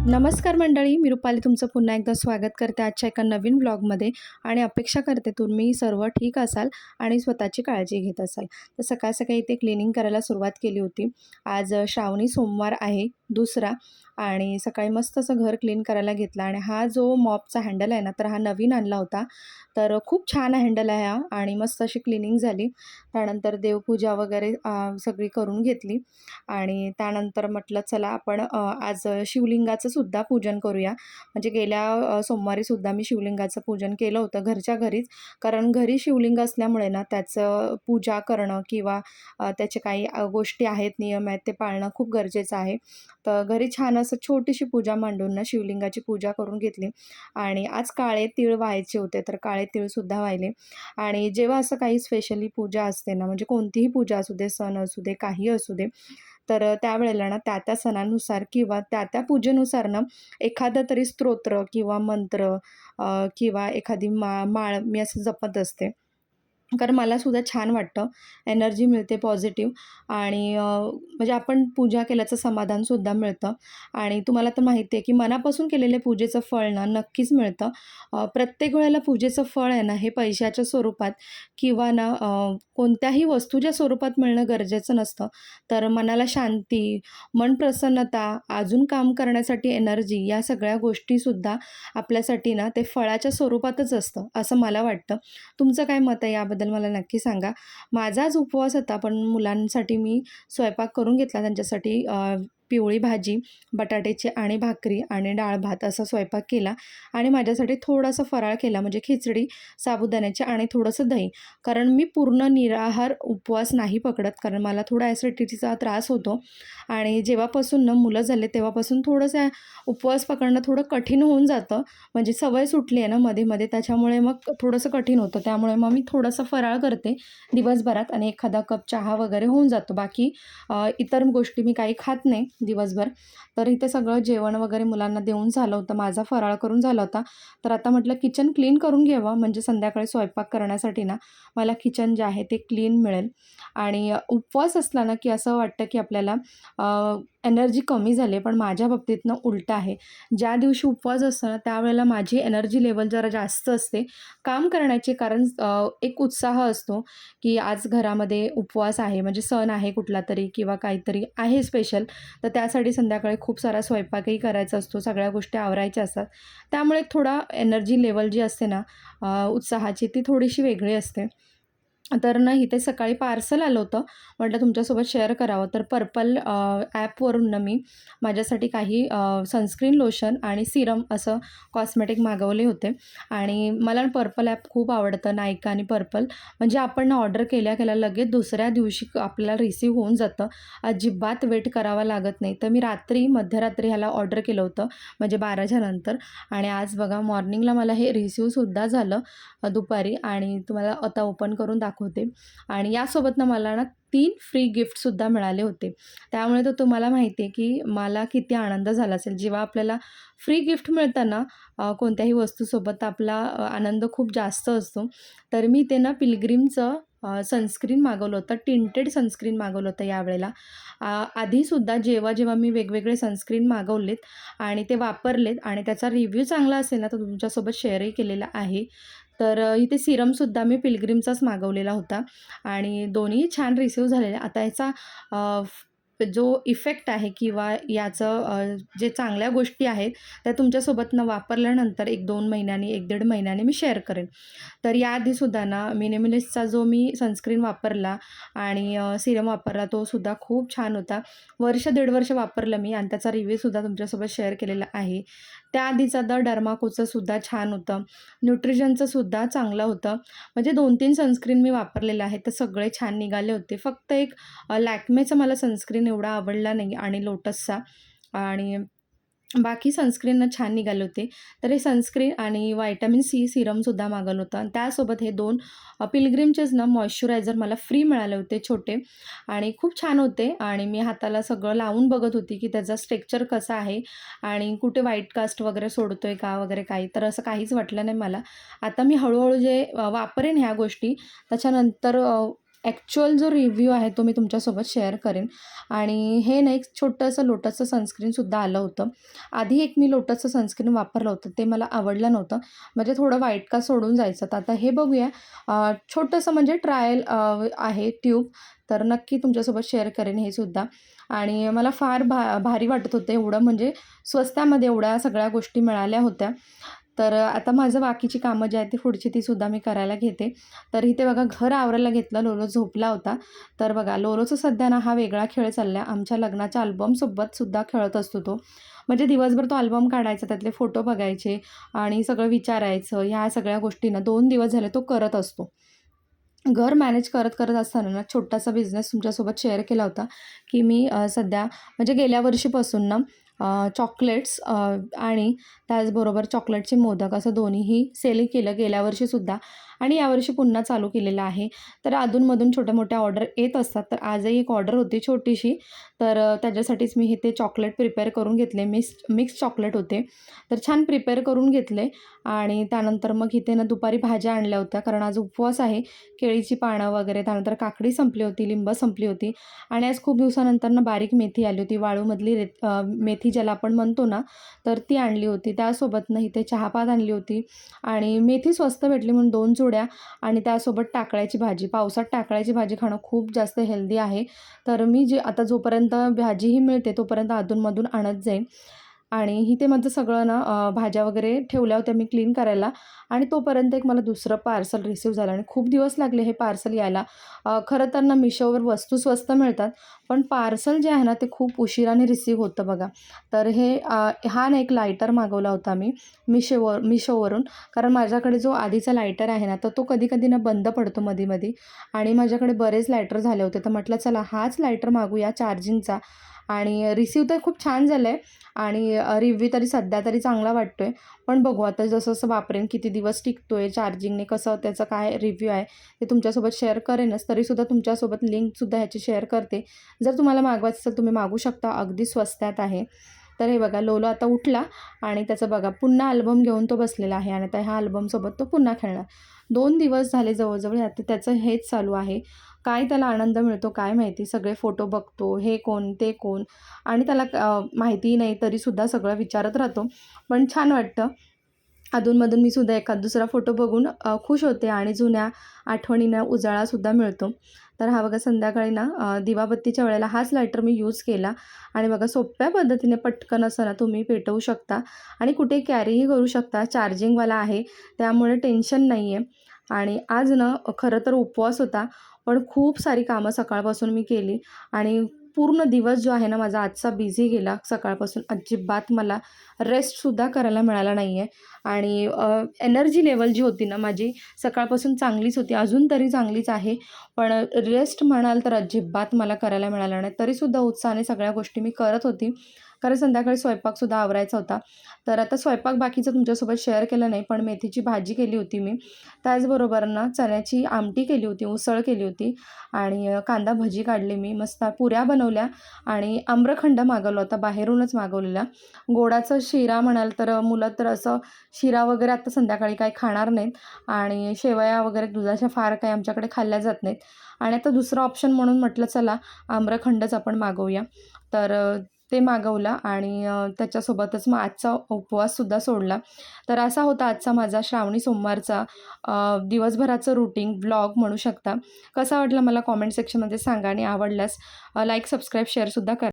नमस्कार मंडळी, मी रुपाली तुमचं पुन्हा एकदा स्वागत करते आजच्या एका नवीन ब्लॉगमध्ये आणि अपेक्षा करते तुम्ही सर्व ठीक असाल आणि स्वतःची काळजी घेत असाल. तर सकाळ सकाळी इथे क्लिनिंग करायला सुरुवात केली होती. आज श्रावणी सोमवार आहे दुसरा आणि सकाळी मस्त असं घर क्लीन करायला घेतला आणि हा जो मॉपचा हँडल आहे ना, तर हा नवीन आणला होता. तर खूप छान हँडल आहे हा आणि मस्त अशी क्लिनिंग झाली. त्यानंतर देवपूजा वगैरे सगळी करून घेतली आणि त्यानंतर म्हटलं चला आपण आज शिवलिंगाचं सुद्धा पूजन करूया. म्हणजे गेल्या सोमवारीसुद्धा मी शिवलिंगाचं पूजन केलं होतं घरच्या घरीच. कारण घरी शिवलिंग असल्यामुळे ना त्याचं पूजा करणं किंवा त्याचे काही गोष्टी आहेत, नियम आहेत ते पाळणं खूप गरजेचं आहे. तर घरी छान असं छोटीशी पूजा मांडून ना शिवलिंगाची पूजा करून घेतली आणि आज काळे तीळ व्हायचे होते, तर काळे तीळसुद्धा वाहिले. आणि जेव्हा असं काही स्पेशली पूजा असते ना, म्हणजे कोणतीही पूजा असू दे, सण असू दे, काही असू दे, तर त्यावेळेला ना त्या सणानुसार किंवा त्या पूजेनुसार ना एखादा तरी स्तोत्र किंवा मंत्र किंवा एखादी माळ मी असं जपत असते. कारण मलासुद्धा छान वाटतं, एनर्जी मिळते पॉझिटिव्ह आणि म्हणजे आपण पूजा केल्याचं समाधानसुद्धा मिळतं आणि तुम्हाला तर माहिती आहे की मनापासून केलेल्या पूजेचं फळ ना नक्कीच मिळतं. प्रत्येक वेळेला पूजेचं फळ आहे ना हे पैशाच्या स्वरूपात किंवा ना कोणत्याही वस्तूच्या स्वरूपात मिळणं गरजेचं नसतं. तर मनाला शांती, मन प्रसन्नता, अजून काम करण्यासाठी एनर्जी या सगळ्या गोष्टीसुद्धा आपल्यासाठी ना ते फळाच्या स्वरूपातच असतं, असं मला वाटतं. तुमचं काय मत आहे याबद्दल मला नक्की सांगा. माझा आज उपवास होता, पण मुलांसाठी मी स्वयंपाक करून घेतला. त्यांच्यासाठी पिवळी भाजी, बटाट्याची आणि भाकरी आणि डाळ भात असा स्वयंपाक केला आणि माझ्यासाठी थोडासा फराळ केला म्हणजे खिचडी, साबुदाण्याची आणि थोडंसं दही. कारण मी पूर्ण निराहार उपवास नाही पकडत, कारण मला थोडा ॲसिडिटीचा त्रास होतो आणि जेव्हापासून ना मुलं झाले तेव्हापासून थोडंसं उपवास पकडणं थोडं कठीण होऊन जातं. म्हणजे सवय सुटली आहे ना मध्ये-मध्ये, त्याच्यामुळे मग थोडंसं कठीण होतं. त्यामुळे मग मी थोडंसं फराळ करते दिवसभरात आणि एखादा कप चहा वगैरे होऊन जातो. बाकी इतर गोष्टी मी काही खात नाही दिवसभर. तर इथे सगळं जेवण वगैरे मुलांना देऊन झालं होतं. माझा फराळ करून झाला होता. तर आता म्हटलं किचन क्लीन करून घ्यावं, म्हणजे संध्याकाळी स्वयंपाक करण्यासाठी ना मला किचन जे आहे ते क्लीन मिळेल. आणि उपवास असला ना की असं वाटतं की आपल्याला एनर्जी कमी झाली आहे, पण माझ्या बाबतीतनं उलटं आहे. ज्या दिवशी उपवास असतो ना त्यावेळेला माझी एनर्जी लेव्हल जरा जास्त असते काम करण्याची. कारण एक उत्साह असतो की आज घरामध्ये उपवास आहे, म्हणजे सण आहे कुठला तरी किंवा काहीतरी आहे स्पेशल, तर त्यासाठी संध्याकाळी खूप सारा स्वयंपाकही करायचा असतो, सगळ्या गोष्टी आवरायच्या असतात. त्यामुळे थोडा एनर्जी लेव्हल जी असते ना उत्साहाची ती थोडीशी वेगळी असते. तर ना इथे सकाळी पार्सल आलं होतं. म्हटलं तुमच्यासोबत शेअर करावं. तर पर्पल ॲपवरून ना मी माझ्यासाठी काही सनस्क्रीन लोशन आणि सिरम असं कॉस्मेटिक मागवले होते आणि मला पर्पल ॲप खूप आवडतं, नायका आणि पर्पल. म्हणजे आपण ना ऑर्डर केल्या लगेच दुसऱ्या दिवशी आपल्याला रिसीव्ह होऊन जातं. अजिबात वेट करावा लागत नाही. तर मी मध्यरात्री ह्याला ऑर्डर केलं होतं, म्हणजे 12च्या नंतर. आणि आज बघा मॉर्निंगला मला हे रिसीव्हसुद्धा झालं दुपारी आणि तुम्हाला आता ओपन करून दाखवते. आणि यासोबत मला ना 3 फ्री गिफ्टसुद्धा मिळाले होते. त्यामुळे तर तुम्हाला माहिती आहे की मला किती आनंद झाला असेल. जेव्हा आपल्याला फ्री गिफ्ट मिळतं ना कोणत्याही वस्तूसोबत आपला आनंद खूप जास्त असतो. तर मी ते ना पिलग्रिमचं सनस्क्रीन मागवलं होतं, टिंटेड सनस्क्रीन मागवलं होतं यावेळेला. आधीसुद्धा जेव्हा मी वेगवेगळे सनस्क्रीन मागवलेत आणि ते वापरलेत आणि त्याचा रिव्ह्यू चांगला असेल ना तर तुमच्यासोबत शेअरही केलेला आहे. तर इथे सिरमसुद्धा मी पिलग्रिमचाच मागवलेला होता आणि दोन्ही छान रिसीव्ह झालेले. आता याचा जो इफेक्ट आहे किंवा याचं जे चांगल्या गोष्टी आहेत त्या तुमच्यासोबत वापरल्यानंतर 1-2 महिन्यांनी, 1-1.5 महिन्याने मी शेअर करेन. तर याआधीसुद्धा ना मिनिमलिस्टचा जो मी सनस्क्रीन वापरला आणि सिरम वापरला तोसुद्धा खूप छान होता. वर्ष 1.5 वर्ष वापरलं मी आणि त्याचा रिव्ह्यूसुद्धा तुमच्यासोबत शेअर केलेला आहे. त्याआधीचा डर्माकोचं सुद्धा छान होतं. न्यूट्रिजनचं सुद्धा चांगलं होतं. म्हणजे 2-3 सनस्क्रीन मी वापरलेले आहेत, तर सगळे छान निघाले होते. फक्त एक लॅक्मेचा मला सनस्क्रीन एवढा आवडला नाही आणि लोटसचा आणि बाकी सनस्क्रीन छान निघाले होते. तर हे सनस्क्रीन आणि व्हिटॅमिन सी सिरमसुद्धा मागवलं होतं आणि त्यासोबत हे 2 पिलग्रिमचेच मॉइश्चरायझर मला फ्री मिळाले होते छोटे आणि खूप छान होते. आणि मी हाताला सगळं लावून बघत होती की त्याचा स्ट्रक्चर कसा आहे आणि कुठे व्हाईट कास्ट वगैरे सोडतोय का वगैरे काही, तर असं काहीच वाटलं नाही मला. आता मी हळूहळू जे वापरेन ह्या गोष्टी त्याच्यानंतर ॲक्च्युअल जो रिव्ह्यू आहे तो मी तुमच्यासोबत शेअर करेन. आणि हे ना एक छोटंसं लोटसचं सनस्क्रीनसुद्धा आलं होतं. आधी एक मी लोटसचं सनस्क्रीन वापरलं होतं, ते मला आवडलं नव्हतं. म्हणजे थोडं व्हाईट का सोडून जायचं. तर आता हे बघूया. छोटंसं म्हणजे ट्रायल आहे ट्यूब. तर नक्की तुमच्यासोबत शेअर करेन हे सुद्धा. आणि मला फार भारी वाटत होतं, एवढं म्हणजे स्वस्तामध्ये एवढ्या सगळ्या गोष्टी मिळाल्या होत्या. तर आता माझं बाकीची कामं जी आहेत ती पुढची ती सुद्धा मी करायला घेते. तर इथे बघा घर आवरायला घेतलं. लोलो झोपला होता. तर बघा लोलोचा सध्या ना हा वेगळा खेळ चालला आहे. आमच्या लग्नाच्या अल्बमसोबत सुद्धा खेळत असतो तो. म्हणजे दिवसभर तो अल्बम काढायचा, त्यातले फोटो बघायचे आणि सगळं विचारायचं. ह्या सगळ्या गोष्टी ना 2 दिवस झाले तो करत असतो. घर मॅनेज करत असताना ना छोटासा बिझनेस तुमच्यासोबत शेअर केला होता, की मी सध्या म्हणजे गेल्या वर्षीपासून ना चॉकलेट्स आणि त्याचबरोबर चॉकलेटचे मोदक असं दोन्हीही सेल केलं गेल्या वर्षीसुद्धा आणि यावर्षी पुन्हा चालू केलेलं आहे. तर अधूनमधून छोट्या-मोठ्या ऑर्डर येत असतात. तर आजही एक ऑर्डर होती छोटीशी. तर त्याच्यासाठीच मी हे ते चॉकलेट प्रिपेअर करून घेतले. मिक्स चॉकलेट होते. तर छान प्रिपेअर करून घेतले आणि त्यानंतर मग इथे ना दुपारी भाज्या आणल्या होत्या, कारण आज उपवास आहे. केळीची पानं वगैरे, त्यानंतर काकडी संपली होती, लिंब संपली होती आणि आज खूप दिवसानंतर ना बारीक मेथी आली होती. वाळूमधली मेथी ज्याला आपण म्हणतो ना, तर ती आणली होती. त्यासोबत ना इथे चहापात आणली होती आणि मेथी स्वस्त भेटली म्हणून 2 जुड्या आणि त्यासोबत टाकळ्याची भाजी. पावसात टाकळ्याची भाजी खाणं खूप जास्त हेल्दी आहे. तर मी जे आता जोपर्यंत भाजीही मिळते तोपर्यंत अधूनमधून आणत जाईन. आणि इथे माझं सगळं ना भाज्या वगैरे ठेवल्या होत्या मी क्लीन करायला आणि तोपर्यंत एक मला दुसरं पार्सल रिसीव्ह झालं आणि खूप दिवस लागले हे पार्सल यायला. खरं तर ना Mishoवर वस्तू स्वस्त मिळतात, पण पार्सल जे आहे ना ते खूप उशिराने रिसीव्ह होतं बघा. तर हा ना एक लायटर मागवला होता मी Mishoवरून. कारण माझ्याकडे जो आधीचा लायटर आहे ना, तर तो कधी-कधी ना बंद पडतो मधी-मधी आणि माझ्याकडे बरेच लायटर झाले होते. तर म्हटलं चला हाच लायटर मागूया चार्जिंगचा आणि रिसीव्ह तर खूप छान झालं आहे आणि रिव्ह्यू तरी सध्या तरी चांगला वाटतो आहे. पण बघू आता जसं-जसं वापरेन, किती दिवस टिकतो आहे, चार्जिंगने कसं त्याचा काय रिव्ह्यू आहे, ते तुमच्यासोबत शेअर करेनच. तरीसुद्धा तुमच्यासोबत लिंकसुद्धा ह्याची शेअर करते. जर तुम्हाला मागवायचं असेल तुम्ही मागवू शकता, अगदी स्वस्तात आहे. तर हे बघा लोलो आता उठला आणि त्याचं बघा पुन्हा अल्बम घेऊन तो बसलेला आहे आणि आता ह्या अल्बमसोबत तो पुन्हा खेळणार. 2 दिवस झाले जवळ आता त्याचं हेच चालू आहे. काय त्याला आनंद मिळतो काय माहिती. सगळे फोटो बघतो, हे कोण, ते कोण आणि त्याला माहितीही नाही तरीसुद्धा सगळं विचारत राहतो. पण छान वाटतं. अधूनमधून मी सुद्धा एखाद दुसरा फोटो बघून खुश होते आणि जुन्या आठवणींना उजाळासुद्धा मिळतो. तर हा बघा संध्याकाळी ना दिवाबत्तीच्या वेळेला हाच लायटर मी यूज केला आणि बघा सोप्या पद्धतीने पटकन असं ना तुम्ही पेटवू शकता आणि कुठे कॅरीही करू शकता. चार्जिंगवाला आहे त्यामुळे टेन्शन नाही आहे. आणि आज ना खरं तर उपवास होता, पण खूप सारी कामं सकाळपासून मी केली आणि पूर्ण दिवस जो आहे ना माझा आजचा बिझी गेला. सकाळपासून अजिबात मला रेस्टसुद्धा करायला मिळाला नाही आहे आणि एनर्जी लेवल जी होती ना माझी सकाळपासून चांगलीच होती, अजून तरी चांगलीच आहे. पण रेस्ट म्हणाल तर अजिबात मला करायला मिळाला नाही. तरीसुद्धा उत्साहाने सगळ्या गोष्टी मी करत होती. कारण संध्याकाळी स्वयंपाकसुद्धा आवरायचा होता. तर आता स्वयंपाक बाकीचं तुमच्यासोबत शेअर केलं नाही, पण मेथीची भाजी केली होती मी. त्याचबरोबर ना चण्याची आमटी केली होती, उसळ केली होती आणि कांदा भजी काढली मी. मस्त पुऱ्या बनवल्या आणि आम्रखंड मागवला होता, बाहेरूनच मागवलेला. गोडाचं शिरा म्हणाल तर मुलं तर असं शिरा वगैरे आता संध्याकाळी काही खाणार नाहीत आणि शेवया वगैरे दुधाच्या फार काही आमच्याकडे खाल्ल्या जात नाहीत आणि आता दुसरं ऑप्शन म्हणून म्हटलं चला आम्रखंडच आपण मागवूया. तर ते मागवलं आणि त्याच्यासोबतच मग आजचा उपवाससुद्धा सोडला. तर असा होता आजचा माझा श्रावणी सोमवारचा दिवसभराचं रूटीन व्लॉग म्हणू शकता. कसा वाटला मला कॉमेंट सेक्शनमध्ये सांगा आणि आवडल्यास लाईक, सबस्क्राईब, शेअरसुद्धा करा.